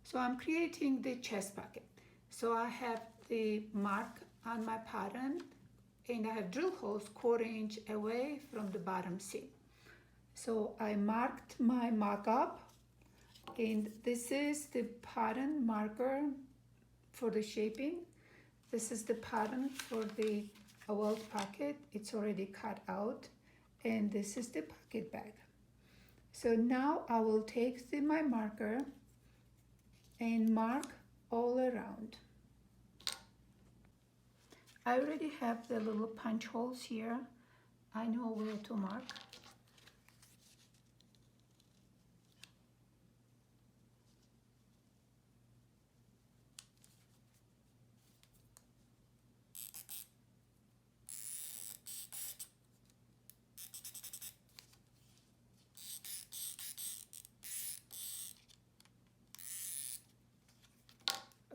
So I'm creating the chest pocket. So I have the mark on my pattern and I have drill holes 1/4 inch away from the bottom seam. So I marked my markup, and this is the pattern marker for the shaping. This is the pattern for the welt pocket. It's already cut out, and this is the pocket bag. So now I will take my marker and mark all around. I already have the little punch holes here. I know where to mark.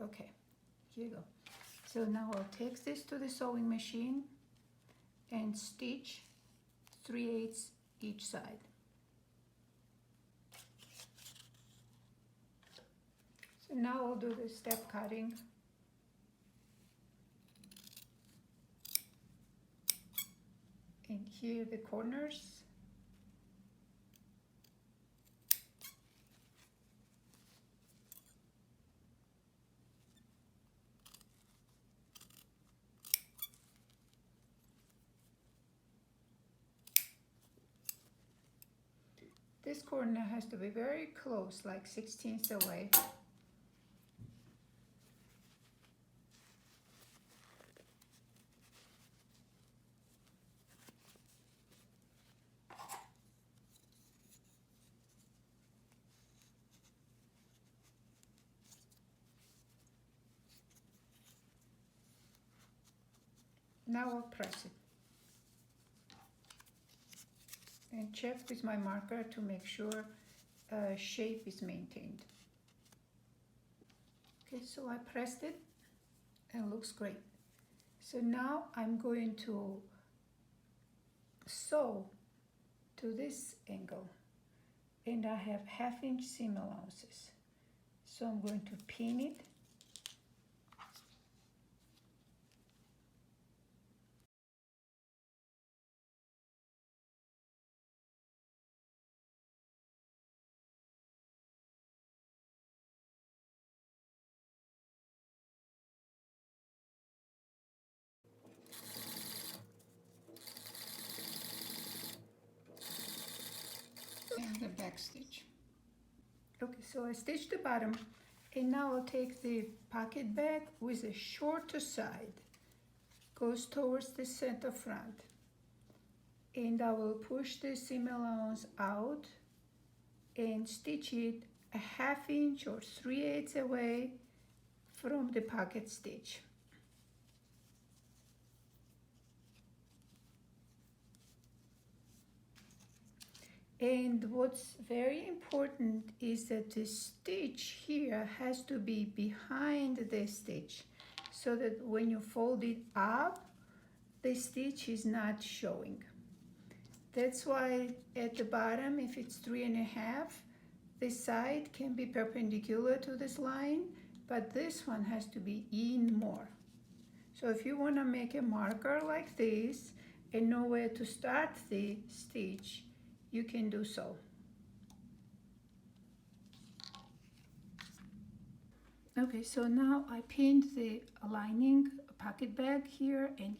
Okay, here you go. So now I'll take this to the sewing machine and stitch 3/8 each side. So now I'll do the step cutting. And here the corners. This corner has to be very close, like 1/16 away. Now I'll press it. And check with my marker to make sure shape is maintained. Okay, so I pressed it and it looks great. So now I'm going to sew to this angle, and I have 1/2 inch seam allowances. So I'm going to pin it. And the back stitch. Okay, so I stitched the bottom, and now I'll take the pocket bag with a shorter side, goes towards the center front, and I will push the seam allowance out and stitch it 1/2 inch or 3/8 away from the pocket stitch. And what's very important is that the stitch here has to be behind the stitch, so that when you fold it up, the stitch is not showing. That's why at the bottom, if it's 3.5, the side can be perpendicular to this line, but this one has to be in more. So if you want to make a marker like this and know where to start the stitch, you can do so. Okay, so now I pinned the lining pocket bag here and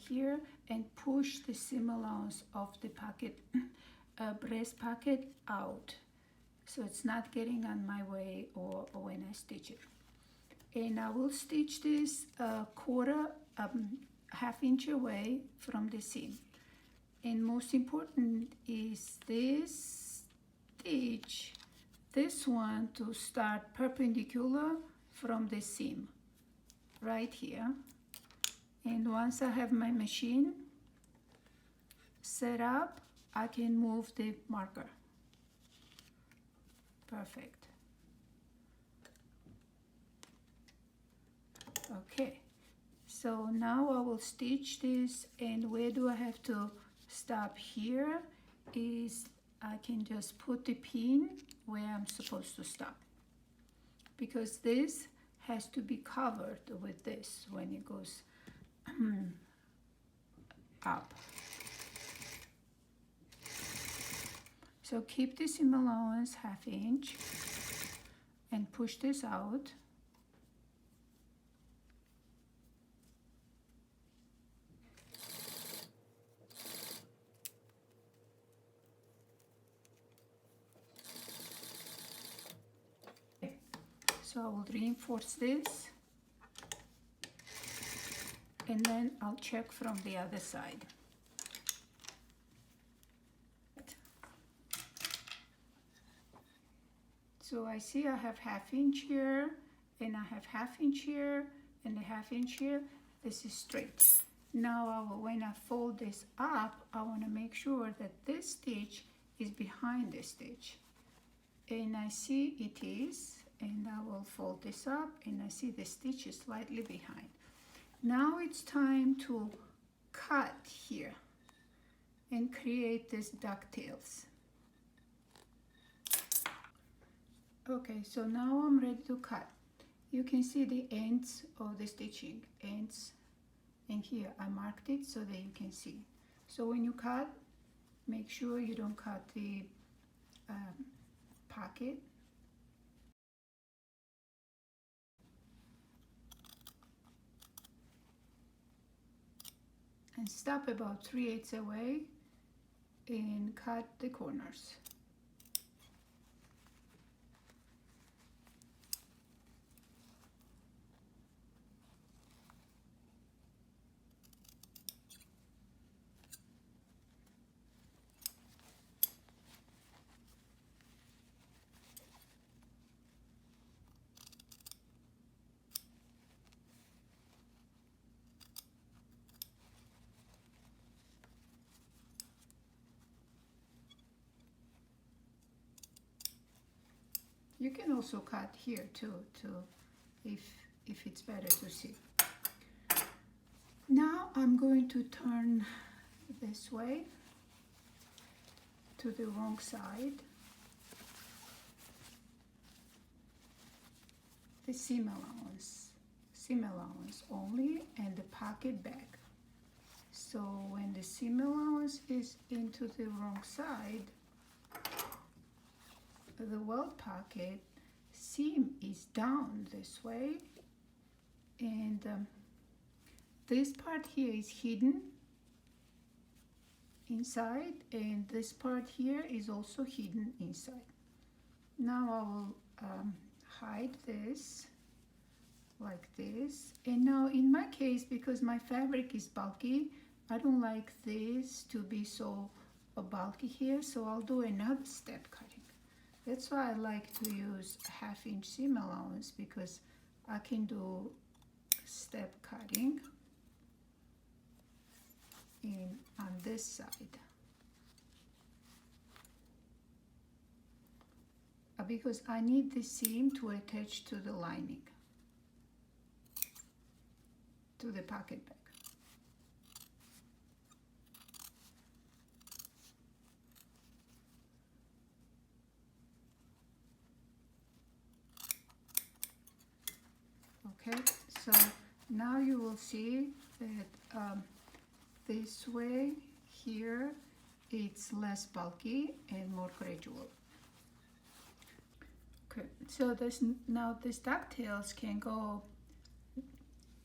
push the seam allowance of the pocket breast pocket out, so it's not getting on my way or when I stitch it. And I will stitch this 1/4 inch away from the seam. And most important is this stitch, this one, to start perpendicular from the seam right here. And once I have my machine set up, I can move the marker. Perfect. Okay, so now I will stitch this, and where do I have to stop here is I can just put the pin where I'm supposed to stop, because this has to be covered with this when it goes up. So keep the seam allowance 1/2 inch and push this out. So I will reinforce this, and then I'll check from the other side. So I see I have 1/2 inch here, and I have 1/2 inch here, and a 1/2 inch here. This is straight. Now when I fold this up, I want to make sure that this stitch is behind the stitch. And I see it is, and I will fold this up, and I see the stitch is slightly behind. Now it's time to cut here and create these ducktails. Okay, so now I'm ready to cut. You can see the ends of the stitching, ends, and here I marked it so that you can see. So when you cut, make sure you don't cut the pocket. And stop about 3/8 away and cut the corners. You can also cut here too, if it's better to see. Now I'm going to turn this way to the wrong side. The seam allowance only, and the pocket back. So when the seam allowance is into the wrong side, the welt pocket seam is down this way, and this part here is hidden inside, and this part here is also hidden inside. Now I will hide this like this, and now in my case, because my fabric is bulky, I don't like this to be so bulky here, so I'll do another step cutting. That's why I like to use 1/2 inch seam allowance, because I can do step cutting on this side. Because I need the seam to attach to the lining, to the pocket bag. Okay, so now you will see that this way here it's less bulky and more gradual. Okay, so now these ducktails can go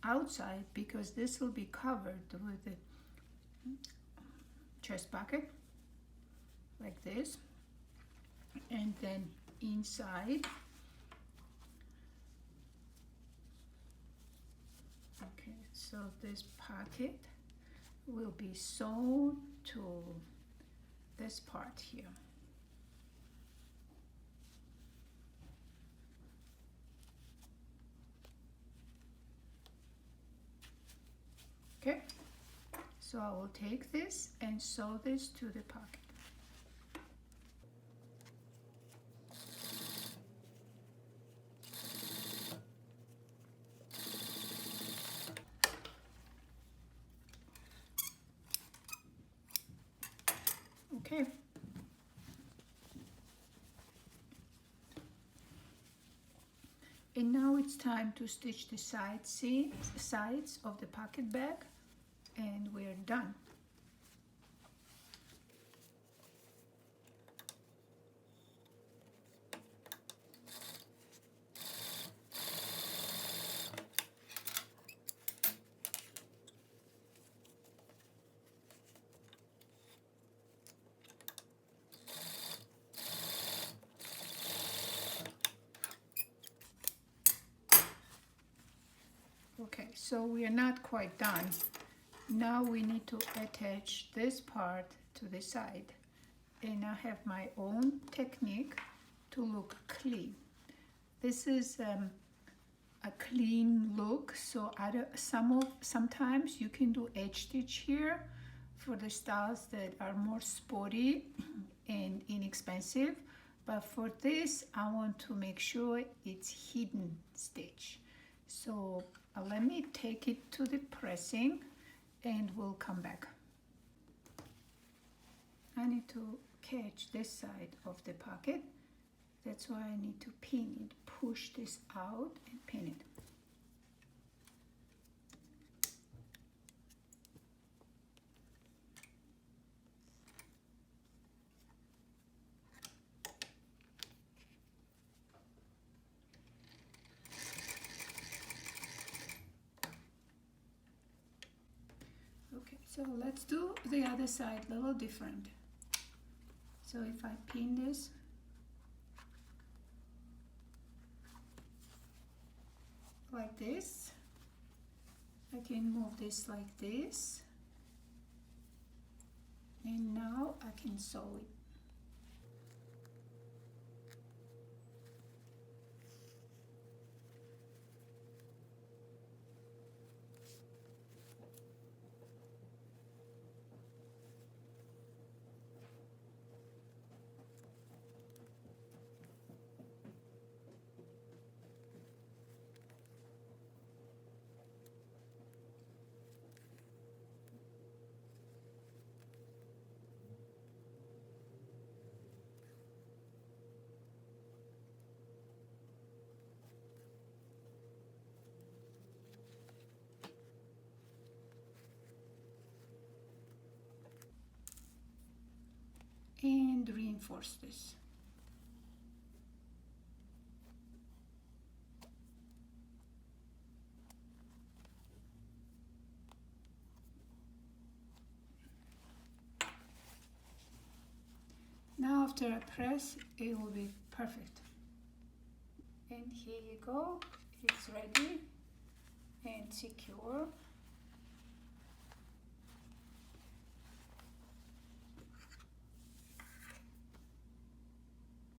outside, because this will be covered with the chest pocket like this, and then inside. Okay, so this pocket will be sewn to this part here. Okay, so I will take this and sew this to the pocket. Okay. And now it's time to stitch the sides of the pocket bag, and we're done. Okay, so we are not quite done. Now we need to attach this part to the side. And I have my own technique to look clean. This is a clean look, so sometimes you can do edge stitch here for the styles that are more sporty and inexpensive. But for this, I want to make sure it's hidden stitch. So let me take it to the pressing and we'll come back. I need to catch this side of the pocket. That's why I need to pin it, push this out and pin it. Okay, so let's do the other side a little different. So if I pin this, like this, I can move this like this, and now I can sew it. And reinforce this. Now after I press, it will be perfect. And here you go, it's ready and secure.